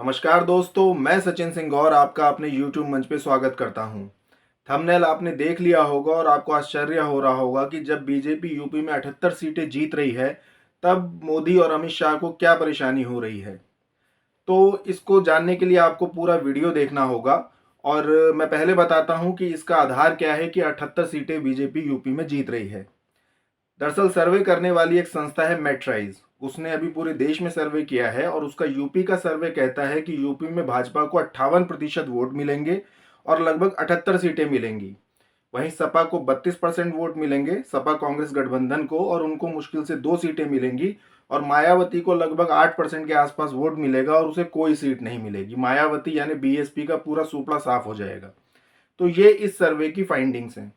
नमस्कार दोस्तों, मैं सचिन सिंह गौर आपका अपने YouTube मंच पे स्वागत करता हूं। थंबनेल आपने देख लिया होगा और आपको आश्चर्य हो रहा होगा कि जब बीजेपी यूपी में 78 सीटें जीत रही है, तब मोदी और अमित शाह को क्या परेशानी हो रही है। तो इसको जानने के लिए आपको पूरा वीडियो देखना होगा और मैं पहले बताता हूं कि इसका आधार क्या है कि 78 सीटें बीजेपी यूपी में जीत रही है। दरअसल सर्वे करने वाली एक संस्था है मेट्राइज। उसने अभी पूरे देश में सर्वे किया है और उसका यूपी का सर्वे कहता है कि यूपी में भाजपा को 58% वोट मिलेंगे और लगभग 78 सीटें मिलेंगी। वहीं सपा को 32% वोट मिलेंगे, सपा कांग्रेस गठबंधन को, और उनको मुश्किल से 2 सीटें मिलेंगी। और मायावती को लगभग 8% के आसपास वोट मिलेगा और उसे कोई सीट नहीं मिलेगी। मायावती यानी बीएसपी का पूरा सुपड़ा साफ हो जाएगा। तो ये इस सर्वे की फाइंडिंग्स हैं।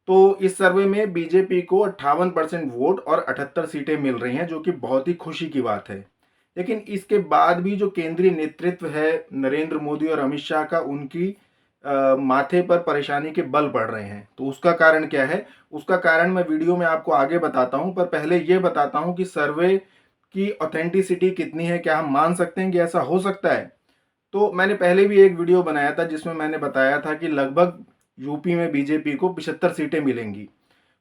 तो इस सर्वे में बीजेपी को 58% वोट और 78 सीटें मिल रही हैं, जो कि बहुत ही खुशी की बात है। लेकिन इसके बाद भी जो केंद्रीय नेतृत्व है नरेंद्र मोदी और अमित शाह का, उनकी माथे पर परेशानी के बल पड़ रहे हैं। तो उसका कारण क्या है, उसका कारण मैं वीडियो में आपको आगे बताता हूं, पर पहले ये बताता हूं कि सर्वे की ऑथेंटिसिटी कितनी है, क्या हम मान सकते हैं कि ऐसा हो सकता है। तो मैंने पहले भी एक वीडियो बनाया था जिसमें मैंने बताया था कि लगभग यूपी में बीजेपी को 75 सीटें मिलेंगी।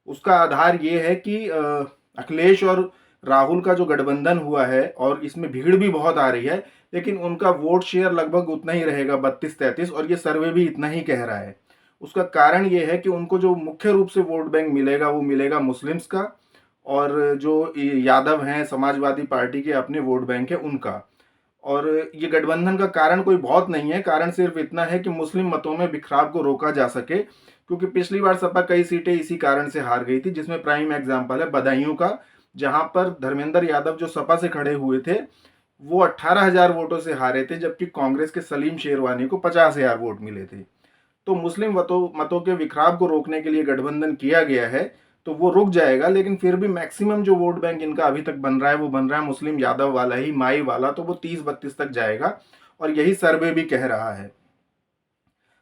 उसका आधार ये है कि अखिलेश और राहुल का जो गठबंधन हुआ है और इसमें भीड़ भी बहुत आ रही है, लेकिन उनका वोट शेयर लगभग उतना ही रहेगा, 32-33, और ये सर्वे भी इतना ही कह रहा है। उसका कारण ये है कि उनको जो मुख्य रूप से वोट बैंक मिलेगा वो मिलेगा मुस्लिम्स का, और जो यादव हैं समाजवादी पार्टी के अपने वोट बैंक है उनका। और ये गठबंधन का कारण कोई बहुत नहीं है, कारण सिर्फ इतना है कि मुस्लिम मतों में बिखराव को रोका जा सके, क्योंकि पिछली बार सपा कई सीटें इसी कारण से हार गई थी, जिसमें प्राइम एग्जाम्पल है बदायूं का, जहां पर धर्मेंद्र यादव जो सपा से खड़े हुए थे वो 18,000 वोटों से हारे थे, जबकि कांग्रेस के सलीम शेरवानी को 50,000 वोट मिले थे। तो मुस्लिम मतों के विखराव को रोकने के लिए गठबंधन किया गया है, तो वो रुक जाएगा, लेकिन फिर भी मैक्सिमम जो वोट बैंक इनका अभी तक बन रहा है वो बन रहा है मुस्लिम यादव वाला ही, माई वाला, तो वो 30-32 तक जाएगा और यही सर्वे भी कह रहा है।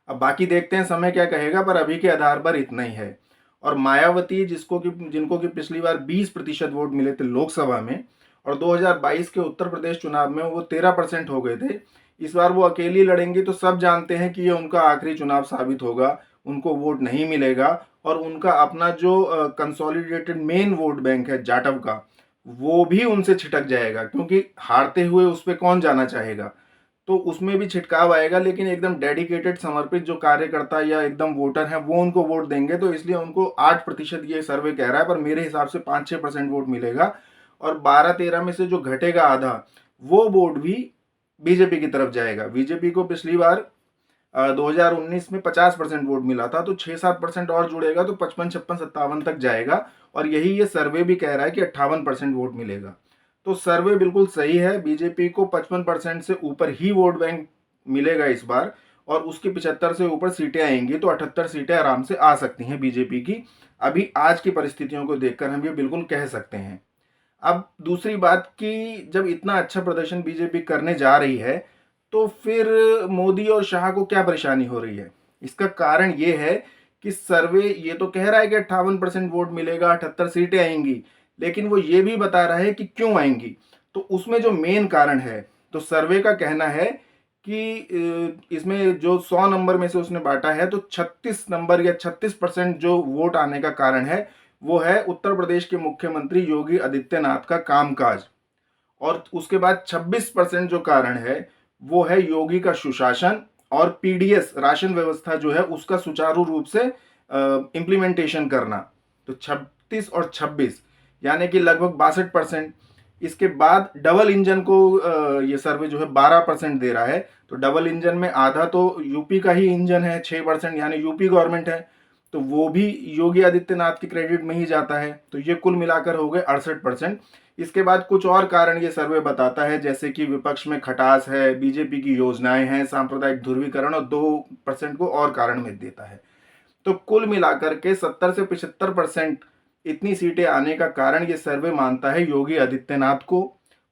अब बाकी देखते हैं समय क्या कहेगा, पर अभी के आधार पर इतना ही है। और मायावती जिनको कि पिछली बार 20% वोट मिले थे लोकसभा में, और 2022 के उत्तर प्रदेश चुनाव में वो 13% हो गए थे। इस बार वो अकेली लड़ेंगी, तो सब जानते हैं कि ये उनका आखिरी चुनाव साबित होगा, उनको वोट नहीं मिलेगा। और उनका अपना जो कंसोलिडेटेड मेन वोट बैंक है जाटव का, वो भी उनसे छिटक जाएगा, क्योंकि हारते हुए उस पर कौन जाना चाहेगा। तो उसमें भी छिटकाव आएगा, लेकिन एकदम डेडिकेटेड समर्पित जो कार्यकर्ता या एकदम वोटर हैं वो उनको वोट देंगे, तो इसलिए उनको 8% ये सर्वे कह रहा है, पर मेरे हिसाब से 5-6% वोट मिलेगा। और 12-13 में से जो घटेगा आधा, वो वोट भी बीजेपी की तरफ जाएगा। बीजेपी को पिछली बार 2019 में 50% वोट मिला था, तो 6-7% और जुड़ेगा तो 55-56-57 तक जाएगा। और यही ये सर्वे भी कह रहा है कि 58% वोट मिलेगा। तो सर्वे बिल्कुल सही है, बीजेपी को 55% से ऊपर ही वोट बैंक मिलेगा इस बार, और उसकी 75 से ऊपर सीटें आएंगी, तो 78 सीटें आराम से आ सकती हैं बीजेपी की। अभी आज की परिस्थितियों को देखकर हम ये बिल्कुल कह सकते हैं। अब दूसरी बात कि जब इतना अच्छा प्रदर्शन बीजेपी करने जा रही है, तो फिर मोदी और शाह को क्या परेशानी हो रही है। इसका कारण ये है कि सर्वे ये तो कह रहा है कि 58% वोट मिलेगा, 78 सीटें आएंगी, लेकिन वो ये भी बता रहा है कि क्यों आएंगी। तो उसमें जो मेन कारण है, तो सर्वे का कहना है कि इसमें जो 100 नंबर में से उसने बांटा है, तो 36 नंबर या 36% जो वोट आने का कारण है, वो है उत्तर प्रदेश के मुख्यमंत्री योगी आदित्यनाथ का कामकाज। और उसके बाद 26% जो कारण है वो है योगी का सुशासन और पीडीएस राशन व्यवस्था जो है उसका सुचारू रूप से इम्प्लीमेंटेशन करना। तो 36 और 26 यानी कि लगभग 62%। इसके बाद डबल इंजन को ये सर्वे जो है 12% दे रहा है। तो डबल इंजन में आधा तो यूपी का ही इंजन है, 6%, यानी यूपी गवर्नमेंट है, तो वो भी योगी आदित्यनाथ के क्रेडिट में ही जाता है। तो ये कुल मिलाकर हो गए 68%। इसके बाद कुछ और कारण ये सर्वे बताता है, जैसे कि विपक्ष में खटास है, बीजेपी की योजनाएं हैं, सांप्रदायिक ध्रुवीकरण, और 2% को और कारण में देता है। तो कुल मिलाकर के 70 से 75% इतनी सीटें आने का कारण ये सर्वे मानता है योगी आदित्यनाथ को,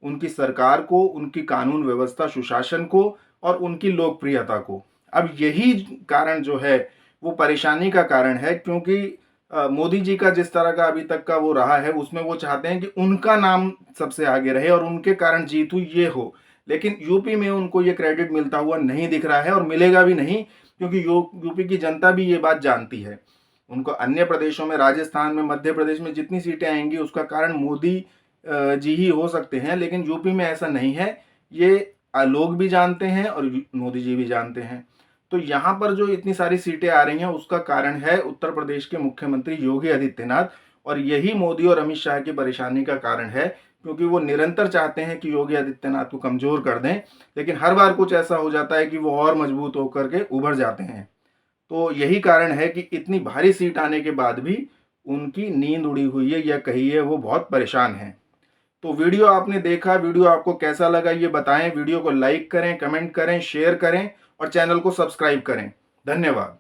उनकी सरकार को, उनकी कानून व्यवस्था सुशासन को, और उनकी लोकप्रियता को। अब यही कारण जो है वो परेशानी का कारण है, क्योंकि मोदी जी का जिस तरह का अभी तक का वो रहा है, उसमें वो चाहते हैं कि उनका नाम सबसे आगे रहे और उनके कारण जीत हुई ये हो। लेकिन यूपी में उनको ये क्रेडिट मिलता हुआ नहीं दिख रहा है और मिलेगा भी नहीं, क्योंकि यूपी की जनता भी ये बात जानती है। उनको अन्य प्रदेशों में, राजस्थान में, मध्य प्रदेश में जितनी सीटें आएंगी उसका कारण मोदी जी ही हो सकते हैं, लेकिन यूपी में ऐसा नहीं है। ये लोग भी जानते हैं और मोदी जी भी जानते हैं। तो यहाँ पर जो इतनी सारी सीटें आ रही हैं उसका कारण है उत्तर प्रदेश के मुख्यमंत्री योगी आदित्यनाथ, और यही मोदी और अमित शाह की परेशानी का कारण है, क्योंकि वो निरंतर चाहते हैं कि योगी आदित्यनाथ को कमजोर कर दें, लेकिन हर बार कुछ ऐसा हो जाता है कि वो और मजबूत होकर के उभर जाते हैं। तो यही कारण है कि इतनी भारी सीट आने के बाद भी उनकी नींद उड़ी हुई है, या कहिए वो बहुत परेशान हैं। तो वीडियो आपने देखा, वीडियो आपको कैसा लगा ये बताएं। वीडियो को लाइक करें, कमेंट करें, शेयर करें और चैनल को सब्सक्राइब करें। धन्यवाद।